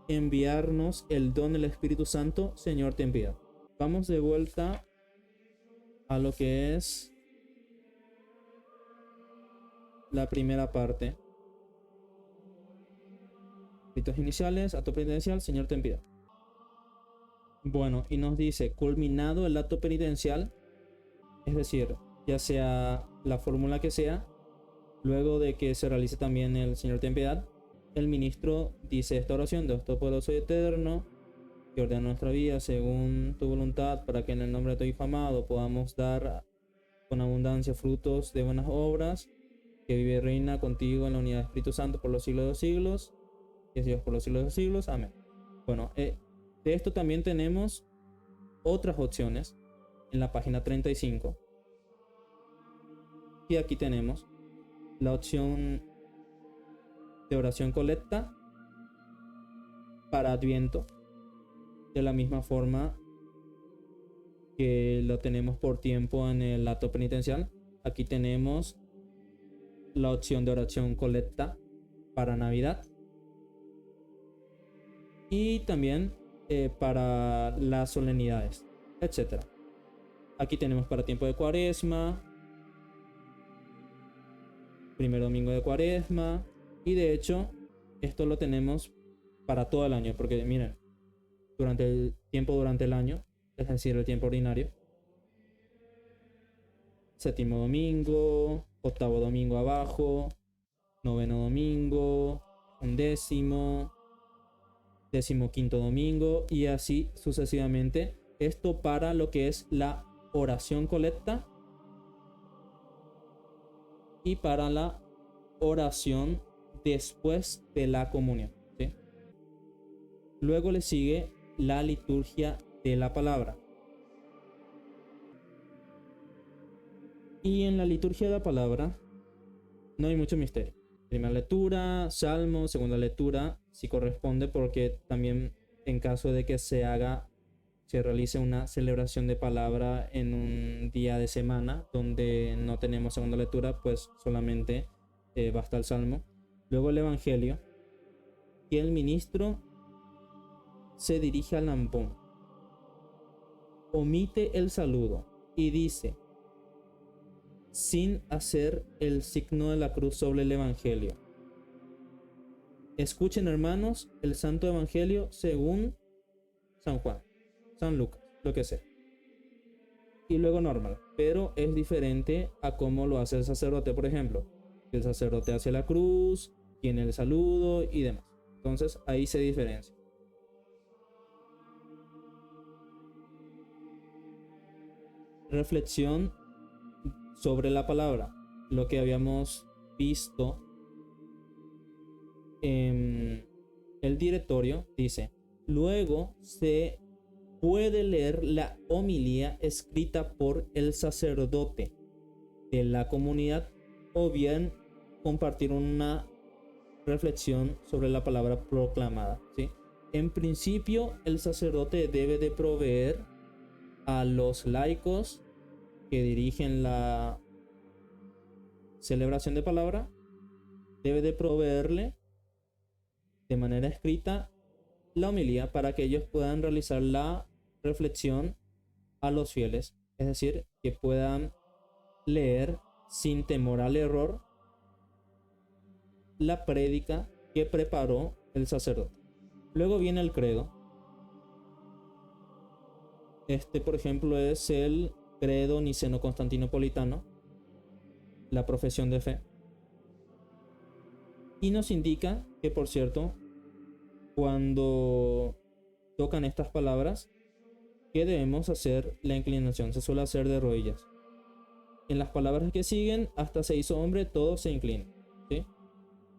enviarnos el don del Espíritu Santo, Señor, ten piedad. Vamos de vuelta a lo que es la primera parte. Ritos iniciales, acto penitencial, Señor, ten piedad. Bueno, y nos dice, culminado el acto penitencial, es decir, ya sea la fórmula que sea, luego de que se realice también el Señor, ten piedad, el ministro dice esta oración: Dios Todopoderoso y Eterno, que ordena nuestra vida según tu voluntad, para que en el nombre de tu Hijo amado podamos dar con abundancia frutos de buenas obras, que vive y reina contigo en la unidad del Espíritu Santo por los siglos de los siglos, y es Dios por los siglos de los siglos. Amén. Bueno, de esto también tenemos otras opciones en la página 35. Y aquí tenemos la opción de oración colecta para Adviento, de la misma forma que lo tenemos por tiempo en el acto penitencial. Aquí tenemos la opción de oración colecta para Navidad y también para las solemnidades, etc. Aquí tenemos para tiempo de Cuaresma, primer domingo de Cuaresma, y de hecho esto lo tenemos para todo el año, porque miren, durante el año, es decir, el tiempo ordinario, séptimo domingo, octavo domingo abajo, noveno domingo, undécimo, decimoquinto domingo y así sucesivamente. Esto para lo que es la oración colecta y para la oración después de la comunión, ¿sí? Luego le sigue la liturgia de la palabra. Y en la liturgia de la palabra no hay mucho misterio. Primera lectura, salmo, segunda lectura, si corresponde, porque también en caso de que se realice una celebración de palabra en un día de semana donde no tenemos segunda lectura, pues solamente basta el salmo. Luego el evangelio, y el ministro se dirige al ampón, omite el saludo y dice, sin hacer el signo de la cruz sobre el evangelio: escuchen, hermanos, el santo evangelio según San Juan, San Lucas, lo que sea. Y luego normal, pero es diferente a cómo lo hace el sacerdote, por ejemplo. El sacerdote hace la cruz, tiene el saludo y demás. Entonces ahí se diferencia. Reflexión sobre la palabra. Lo que habíamos visto en el directorio dice: luego se puede leer la homilía escrita por el sacerdote de la comunidad o bien compartir una reflexión sobre la palabra proclamada, ¿sí? En principio, el sacerdote debe de proveer a los laicos que dirigen la celebración de palabra, debe de proveerle de manera escrita la homilía para que ellos puedan realizar la reflexión a los fieles, es decir, que puedan leer sin temor al error la prédica que preparó el sacerdote. Luego viene el credo. Este, por ejemplo, es el credo niceno-constantinopolitano, la profesión de fe. Y nos indica que, por cierto, cuando tocan estas palabras, que debemos hacer la inclinación. Se suele hacer de rodillas. En las palabras que siguen, hasta se hizo hombre, todo se inclina, ¿sí?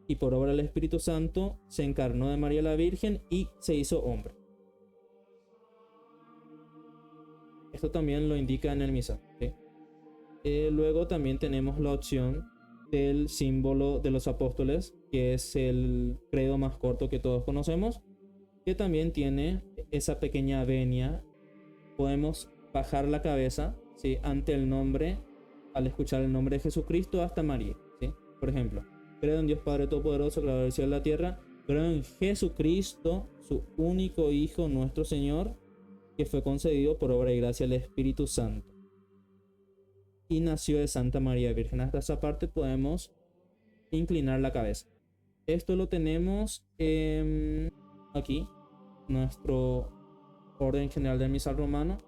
Y por obra del Espíritu Santo se encarnó de María la Virgen y se hizo hombre. Esto también lo indica en el misal, ¿sí? Luego también tenemos la opción del símbolo de los apóstoles, que es el credo más corto que todos conocemos, que también tiene esa pequeña venia. Podemos bajar la cabeza, ¿sí?, ante el nombre, al escuchar el nombre de Jesucristo, hasta María, ¿sí? Por ejemplo, creo en Dios Padre Todopoderoso, creador del cielo y la tierra. Creo en Jesucristo, su único Hijo, nuestro Señor, que fue concedido por obra y gracia del Espíritu Santo y nació de Santa María Virgen. Hasta esa parte podemos inclinar la cabeza. Esto lo tenemos aquí, nuestro orden general del misal romano.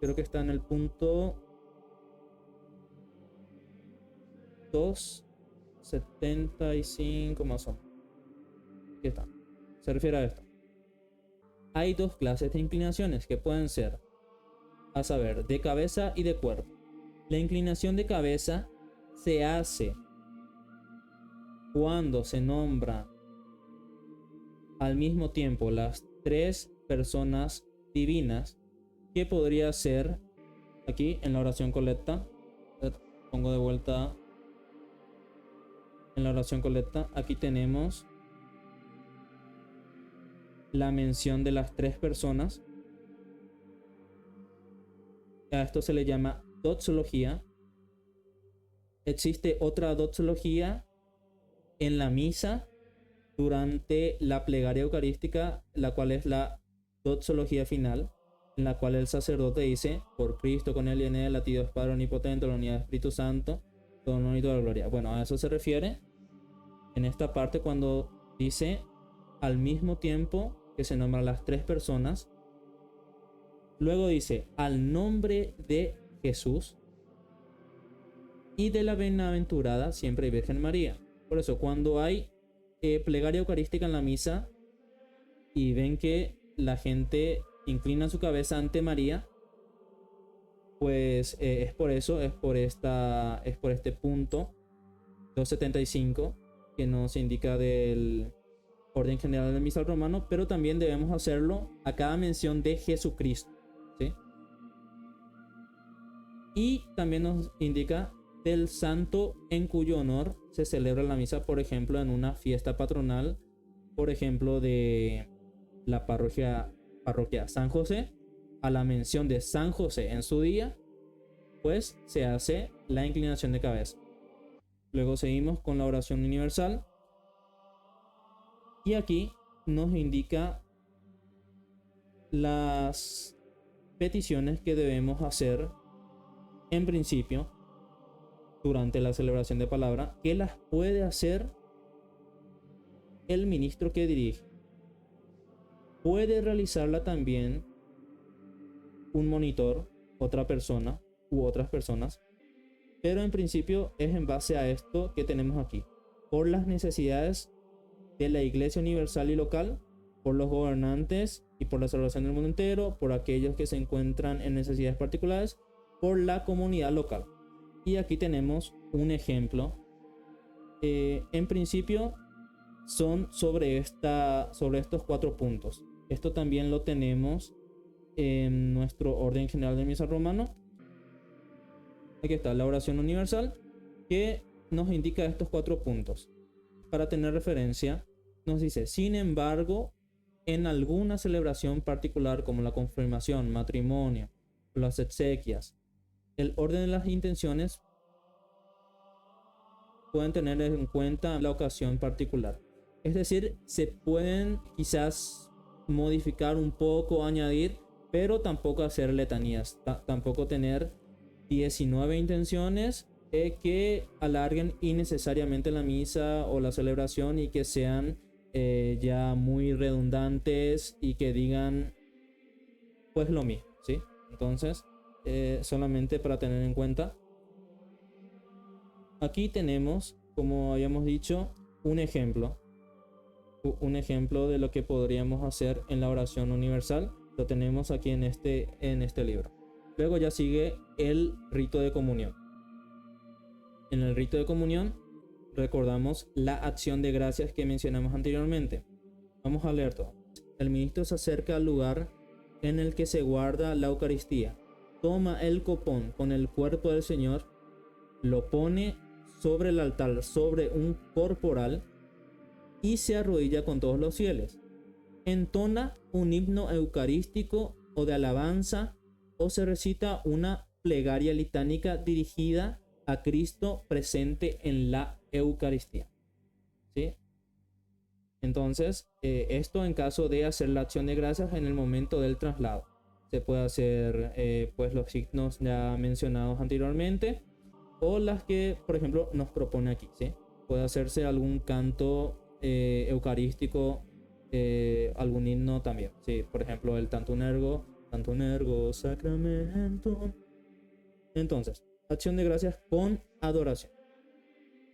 Creo que está en el punto 275 más o menos. Aquí está. Se refiere a esto. Hay dos clases de inclinaciones que pueden ser, a saber, de cabeza y de cuerpo. La inclinación de cabeza se hace cuando se nombra al mismo tiempo las tres personas divinas, que podría ser aquí en la oración colecta. Pongo de vuelta en la oración colecta. Aquí tenemos la mención de las tres personas. A esto se le llama doxología. Existe otra doxología en la misa durante la plegaria eucarística, la cual es la doxología final, en la cual el sacerdote dice: por Cristo, con él y en él, a ti Dios Padre omnipotente, la unidad del Espíritu Santo, todo honor y toda gloria. Bueno, a eso se refiere en esta parte cuando dice al mismo tiempo que se nombran las tres personas. Luego dice al nombre de Jesús y de la bienaventurada siempre Virgen María. Por eso, cuando hay plegaria eucarística en la misa y ven que la gente inclina su cabeza ante María, pues es por eso, es por este punto 275 que nos indica del orden general del misal romano, pero también debemos hacerlo a cada mención de Jesucristo, ¿sí? Y también nos indica del santo en cuyo honor se celebra la misa, por ejemplo, en una fiesta patronal, por ejemplo, de la parroquia San José. A la mención de San José en su día, pues se hace la inclinación de cabeza. Luego seguimos con la oración universal. Y aquí nos indica las peticiones que debemos hacer en principio durante la celebración de palabra, que las puede hacer el ministro que dirige. Puede realizarla también un monitor, otra persona u otras personas, pero en principio es en base a esto que tenemos aquí: por las necesidades de la Iglesia universal y local, por los gobernantes y por la salvación del mundo entero, por aquellos que se encuentran en necesidades particulares, por la comunidad local. Y aquí tenemos un ejemplo. En principio son sobre estos 4 puntos. Esto también lo tenemos en nuestro orden general del misal romano. Aquí está la oración universal, que nos indica estos 4 puntos. Para tener referencia, nos dice: sin embargo, en alguna celebración particular como la confirmación, matrimonio, las exequias, el orden de las intenciones pueden tener en cuenta la ocasión particular. Es decir, se pueden quizás modificar un poco, añadir, pero tampoco hacer letanías, tampoco tener 19 intenciones que alarguen innecesariamente la misa o la celebración y que sean ya muy redundantes y que digan pues lo mismo, ¿sí? Entonces, solamente para tener en cuenta, aquí tenemos, como habíamos dicho, un ejemplo de lo que podríamos hacer en la oración universal. Lo tenemos aquí en este libro. Luego ya sigue el rito de comunión. En el rito de comunión recordamos la acción de gracias que mencionamos anteriormente. Vamos a leer todo. El ministro se acerca al lugar en el que se guarda la Eucaristía. Toma el copón con el cuerpo del Señor, lo pone sobre el altar, sobre un corporal, y se arrodilla con todos los fieles. Entona un himno eucarístico o de alabanza, o se recita una plegaria litánica dirigida a Cristo presente en la Eucaristía. ¿Sí? Entonces, esto en caso de hacer la acción de gracias en el momento del traslado. Se puede hacer pues los signos ya mencionados anteriormente, o las que, por ejemplo, nos propone aquí, ¿sí? Puede hacerse algún canto eucarístico, algún himno también, ¿sí? Por ejemplo, el Tantum Ergo Sacramentum. Entonces, acción de gracias con adoración.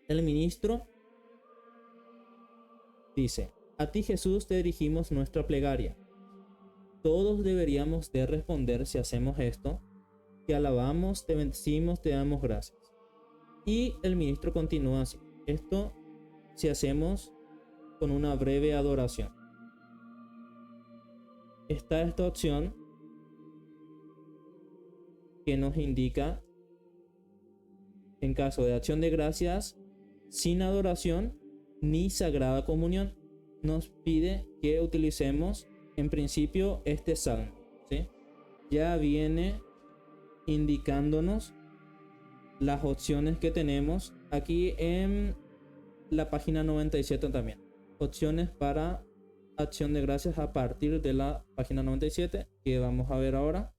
El ministro dice: a ti, Jesús, te dirigimos nuestra plegaria. Todos deberíamos de responder, si hacemos esto: te alabamos, te bendecimos, te damos gracias. Y el ministro continúa así. Esto si hacemos con una breve adoración. Está esta opción que nos indica, en caso de acción de gracias, sin adoración ni sagrada comunión, nos pide que utilicemos en principio este salmo, ¿sí? Ya viene indicándonos las opciones que tenemos aquí en la página 97 también. Opciones para acción de gracias a partir de la página 97 que vamos a ver ahora.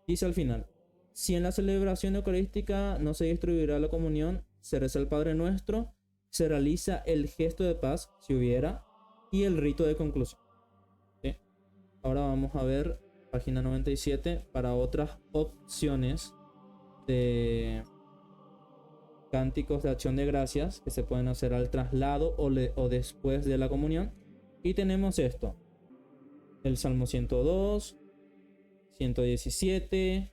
Dice al final: si en la celebración eucarística no se distribuirá la comunión, se reza el Padre Nuestro, se realiza el gesto de paz, si hubiera, y el rito de conclusión. ¿Sí? Ahora vamos a ver página 97 para otras opciones de cánticos de acción de gracias que se pueden hacer al traslado o después de la comunión. Y tenemos esto: el Salmo 102, 117,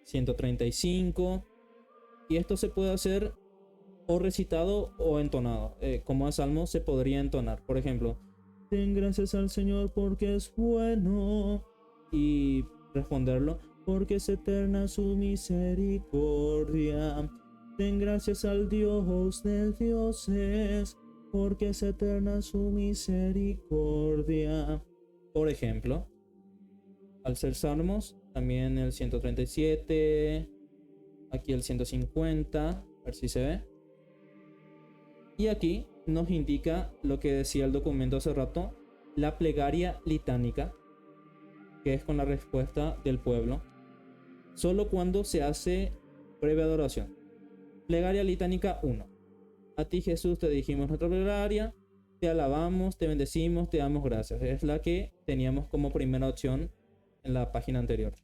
135, y esto se puede hacer o recitado o entonado. Como el Salmo se podría entonar, por ejemplo: den gracias al Señor porque es bueno, y responderlo: porque es eterna su misericordia. Den gracias al Dios de dioses, porque es eterna su misericordia. Por ejemplo, al ser salmos, también el 137, aquí el 150, a ver si se ve. Y aquí nos indica lo que decía el documento hace rato: la plegaria litánica, que es con la respuesta del pueblo, solo cuando se hace breve adoración. Plegaria litánica 1. A ti, Jesús, te dijimos nuestra plegaria, te alabamos, te bendecimos, te damos gracias. Es la que teníamos como primera opción en la página anterior.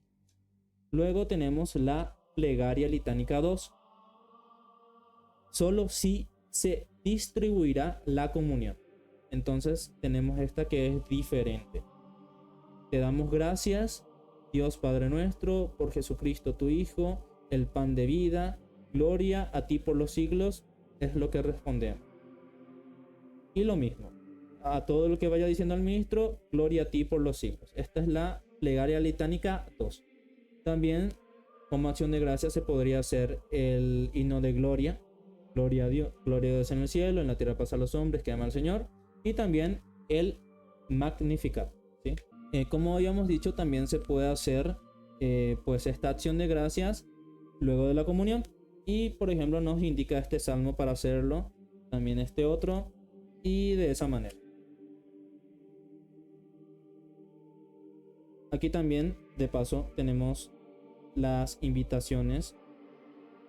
Luego tenemos la plegaria litánica 2. Solo si se distribuirá la comunión. Entonces tenemos esta que es diferente. Te damos gracias, Dios Padre nuestro, por Jesucristo tu Hijo, el pan de vida, gloria a ti por los siglos, es lo que respondemos. Y lo mismo, a todo lo que vaya diciendo el ministro: gloria a ti por los siglos. Esta es la plegaria litánica 2. También, como acción de gracias, se podría hacer el himno de gloria: gloria a Dios en el cielo, en la tierra paz a los hombres que aman al Señor. Y también el Magnificat, ¿sí? Como habíamos dicho, también se puede hacer pues esta acción de gracias luego de la comunión. Y por ejemplo nos indica este salmo para hacerlo, también este otro, y de esa manera. Aquí también, de paso, tenemos las invitaciones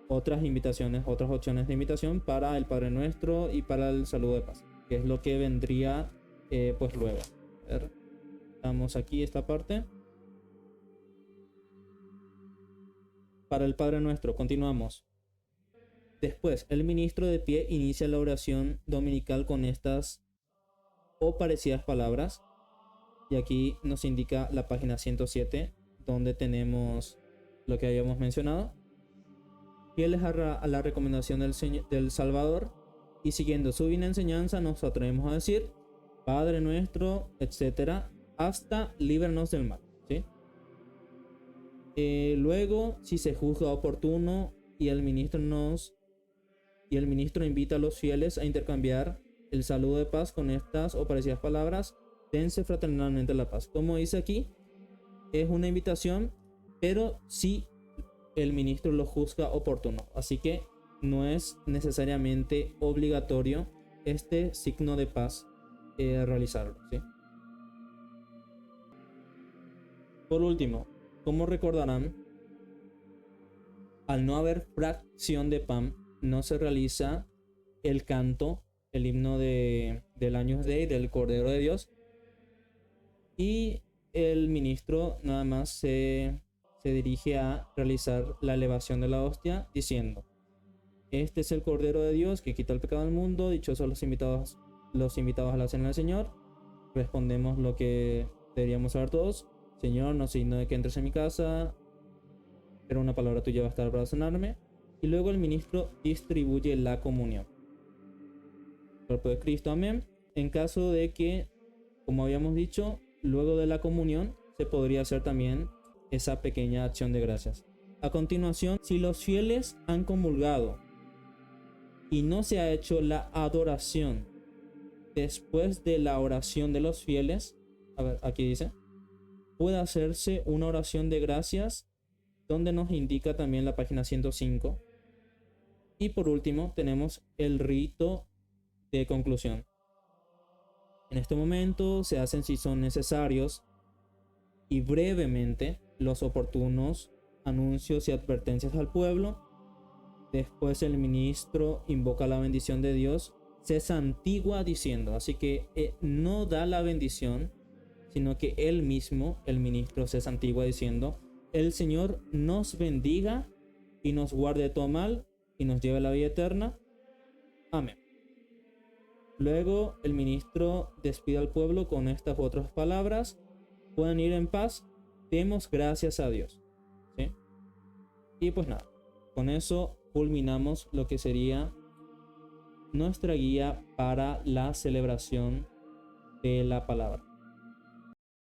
otras invitaciones, otras opciones de invitación para el Padre Nuestro y para el saludo de paz, que es lo que vendría pues luego. A ver, estamos aquí esta parte. Para el Padre Nuestro, continuamos. Después, el ministro de pie inicia la oración dominical con estas o parecidas palabras. Y aquí nos indica la página 107, donde tenemos lo que habíamos mencionado. Fieles a la recomendación del Salvador y siguiendo su divina enseñanza, nos atrevemos a decir: Padre Nuestro, etcétera, hasta líbranos del mal. ¿Sí? Luego, si se juzga oportuno y el ministro invita a los fieles a intercambiar el saludo de paz con estas o parecidas palabras: dense fraternalmente la paz. Como dice aquí, es una invitación, pero si el ministro lo juzga oportuno. Así que no es necesariamente obligatorio este signo de paz realizarlo. ¿Sí? Por último, como recordarán, al no haber fracción de pan, no se realiza el canto, el himno del Agnus Dei, del Cordero de Dios, y el ministro nada más se dirige a realizar la elevación de la hostia diciendo: este es el Cordero de Dios que quita el pecado del mundo, dichosos los invitados a la cena del Señor. Respondemos lo que deberíamos saber todos: Señor, no soy digno de que entres en mi casa, pero una palabra tuya va a estar para sanarme. Y luego el ministro distribuye la comunión. Cuerpo de Cristo, amén. En caso de que, como habíamos dicho, luego de la comunión se podría hacer también esa pequeña acción de gracias. A continuación, si los fieles han comulgado y no se ha hecho la adoración después de la oración de los fieles, a ver, aquí dice, puede hacerse una oración de gracias, donde nos indica también la página 105. Y por último tenemos el rito de conclusión. En este momento se hacen, si son necesarios, y brevemente, los oportunos anuncios y advertencias al pueblo. Después el ministro invoca la bendición de Dios, se santigua diciendo, así que no da la bendición, sino que él mismo, el ministro, se santigua diciendo: el Señor nos bendiga y nos guarde de todo mal y nos lleve a la vida eterna. Amén. Luego el ministro despide al pueblo con estas otras palabras: pueden ir en paz, demos gracias a Dios. ¿Sí? Y pues nada, con eso culminamos lo que sería nuestra guía para la celebración de la palabra.